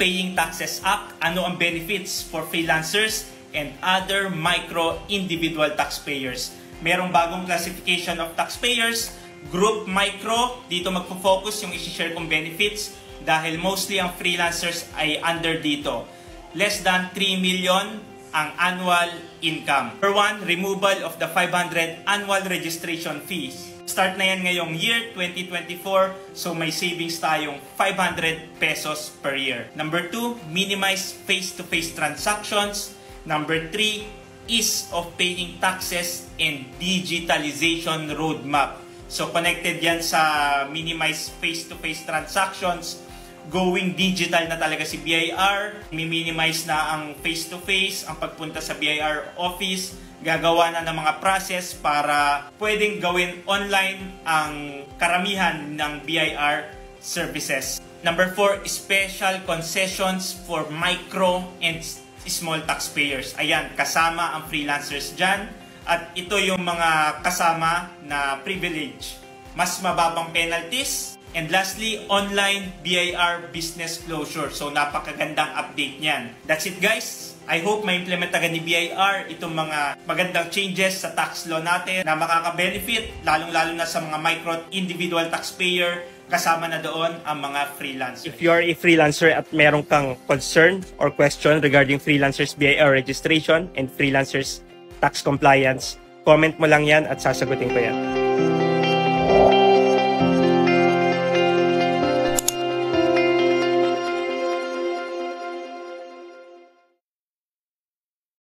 Paying Taxes Act, ano ang benefits for freelancers and other micro individual taxpayers. Merong bagong classification of taxpayers, group micro, dito magpo-focus yung i-share kong benefits dahil mostly ang freelancers ay under dito. Less than 3 million ang annual income. Number 1, removal of the 500 annual registration fees. Start na yan ngayong year, 2024, so may savings tayong 500 pesos per year. Number 2, minimize face-to-face transactions. Number 3, ease of paying taxes and digitalization roadmap. So connected yan sa minimize face-to-face transactions. Going digital na talaga si BIR. Mi-minimize na ang face-to-face, ang pagpunta sa BIR office. Gagawa na ng mga process para pwedeng gawin online ang karamihan ng BIR services. Number 4, special concessions for micro and small taxpayers. Ayan, kasama ang freelancers dyan. At ito yung mga kasama na privilege. Mas mababang penalties. And lastly, online BIR business closure. So napakagandang update niyan. That's it guys. I hope ma-implement agad ni BIR itong mga magandang changes sa tax law natin na makaka-benefit lalong-lalo na sa mga micro individual taxpayer, kasama na doon ang mga freelancers. If you are a freelancer at meron kang concern or question regarding freelancers BIR registration and freelancers tax compliance, comment mo lang yan at sasagutin ko yan.